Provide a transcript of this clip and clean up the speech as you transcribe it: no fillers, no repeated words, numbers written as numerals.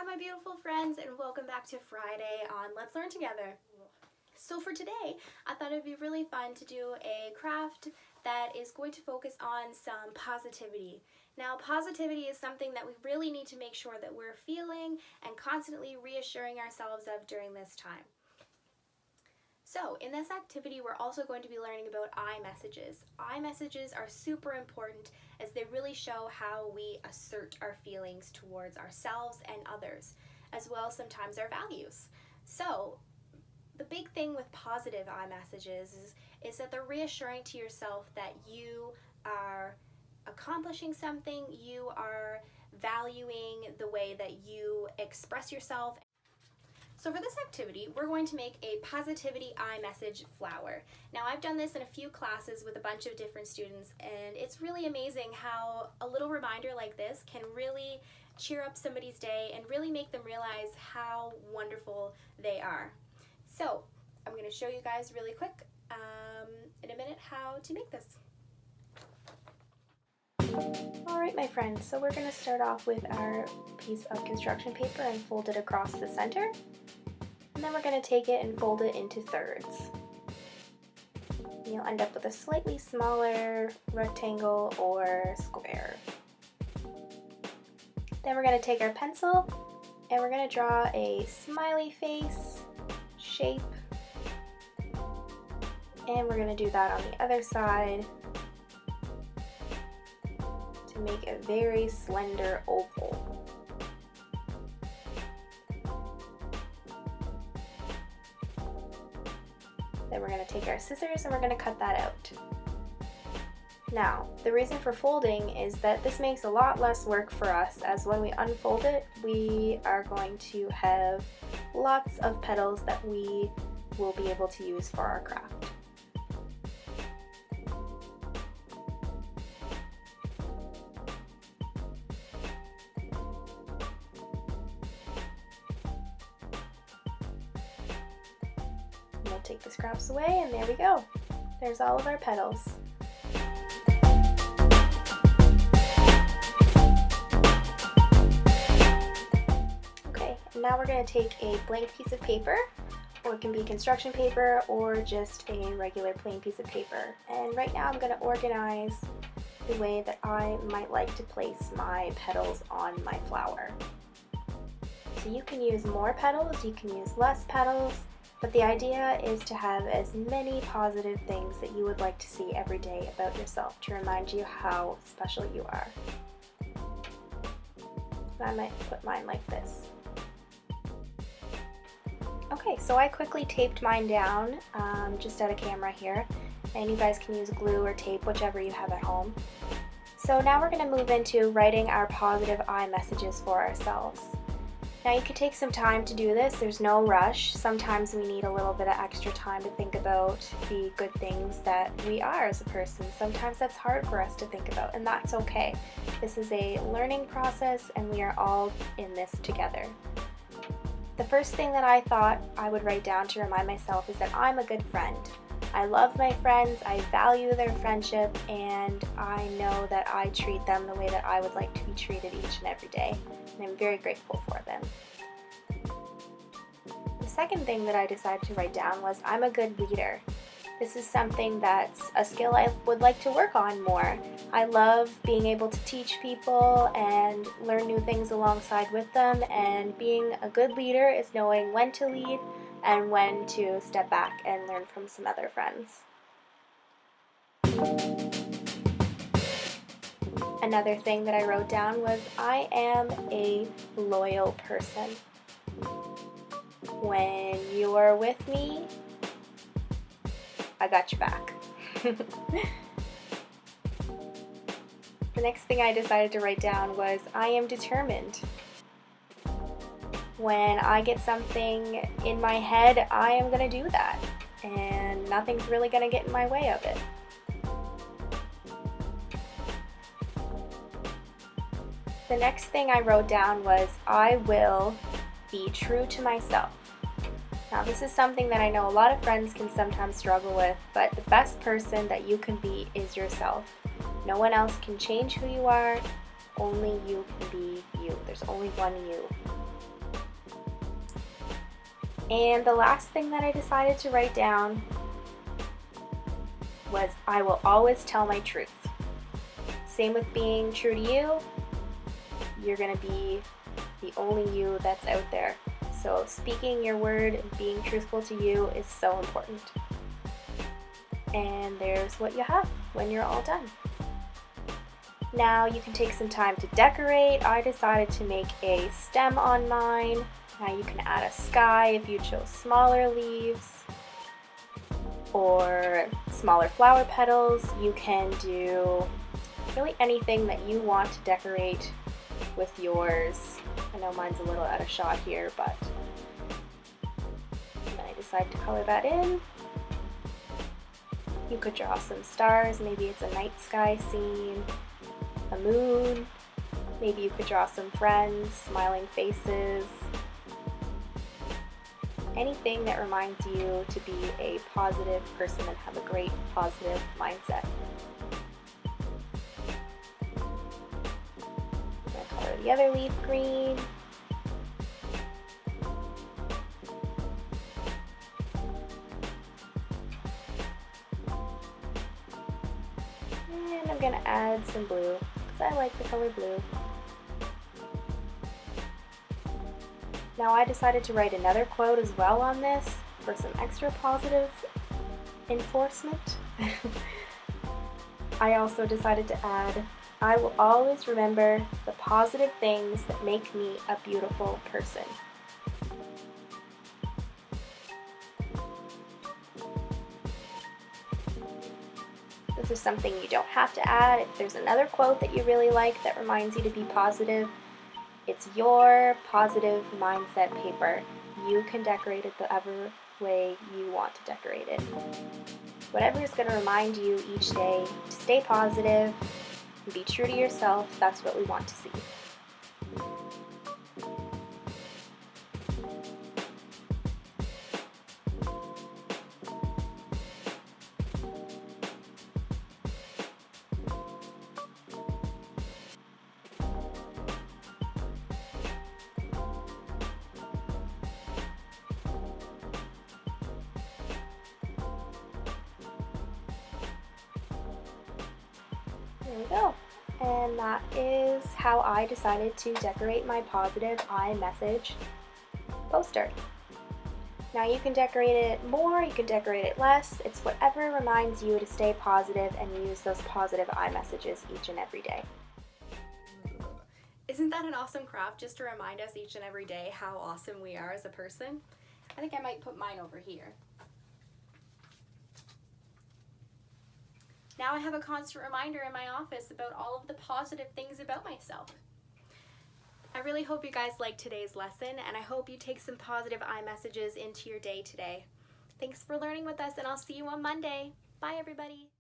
Hi my beautiful friends, and welcome back to Friday on Let's Learn Together. So for today, I thought it would be really fun to do a craft that is going to focus on some positivity. Now, positivity is something that we really need to make sure that we're feeling and constantly reassuring ourselves of during this time. So in this activity, we're also going to be learning about I messages. I messages are super important as they really show how we assert our feelings towards ourselves and others, as well as sometimes our values. So the big thing with positive I messages is that they're reassuring to yourself that you are accomplishing something, you are valuing the way that you express yourself. So for this activity, we're going to make a positivity I message flower. Now I've done this in a few classes with a bunch of different students, and it's really amazing how a little reminder like this can really cheer up somebody's day and really make them realize how wonderful they are. So I'm going to show you guys really quick in a minute how to make this. Alright my friends, so we're going to start off with our piece of construction paper and fold it across the center. And then we're going to take it and fold it into thirds. You'll end up with a slightly smaller rectangle or square. Then we're going to take our pencil and we're going to draw a smiley face shape. And we're going to do that on the other side to make a very slender oval. Then we're going to take our scissors and we're going to cut that out. Now, the reason for folding is that this makes a lot less work for us, as when we unfold it, we are going to have lots of petals that we will be able to use for our craft. We'll take the scraps away, and there we go. There's all of our petals. Okay, now we're going to take a blank piece of paper, or it can be construction paper or just a regular plain piece of paper. And right now I'm going to organize the way that I might like to place my petals on my flower. So you can use more petals, you can use less petals, but the idea is to have as many positive things that you would like to see every day about yourself to remind you how special you are. I might put mine like this. Okay, so I quickly taped mine down just out of camera here, and you guys can use glue or tape, whichever you have at home. So now we're going to move into writing our positive I messages for ourselves. Now you could take some time to do this, there's no rush. Sometimes we need a little bit of extra time to think about the good things that we are as a person. Sometimes that's hard for us to think about, and that's okay. This is a learning process and we are all in this together. The first thing that I thought I would write down to remind myself is that I'm a good friend. I love my friends, I value their friendship, and I know that I treat them the way that I would like to be treated each and every day, and I'm very grateful for them. The second thing that I decided to write down was I'm a good leader. This is something that's a skill I would like to work on more. I love being able to teach people and learn new things alongside with them, and being a good leader is knowing when to lead and when to step back and learn from some other friends. Another thing that I wrote down was I am a loyal person. When you're with me, I got your back. The next thing I decided to write down was I am determined. When I get something in my head, I am going to do that, and nothing's really going to get in my way of it. The next thing I wrote down was I will be true to myself. Now this is something that I know a lot of friends can sometimes struggle with, but the best person that you can be is yourself. No one else can change who you are, only you can be you. There's only one you. And the last thing that I decided to write down was, I will always tell my truth. Same with being true to you. You're gonna be the only you that's out there. So speaking your word and being truthful to you is so important. And there's what you have when you're all done. Now you can take some time to decorate. I decided to make a stem on mine. Now you can add a sky if you chose smaller leaves or smaller flower petals. You can do really anything that you want to decorate with yours. I know mine's a little out of shot here, but then I decided to color that in. You could draw some stars, maybe it's a night sky scene, a moon, maybe you could draw some friends, smiling faces, anything that reminds you to be a positive person and have a great positive mindset. I'm going to color the other leaf green. And I'm going to add some blue because I like the color blue. Now I decided to write another quote as well on this for some extra positive enforcement. I also decided to add, I will always remember the positive things that make me a beautiful person. This is something you don't have to add. If there's another quote that you really like that reminds you to be positive, it's your positive mindset paper. You can decorate it whatever way you want to decorate it. Whatever is going to remind you each day to stay positive and be true to yourself, that's what we want to see. There we go. And that is how I decided to decorate my positive I message poster. Now you can decorate it more, you can decorate it less. It's whatever reminds you to stay positive and use those positive I messages each and every day. Isn't that an awesome craft, just to remind us each and every day how awesome we are as a person? I think I might put mine over here. Now I have a constant reminder in my office about all of the positive things about myself. I really hope you guys liked today's lesson, and I hope you take some positive I messages into your day today. Thanks for learning with us, and I'll see you on Monday. Bye, everybody.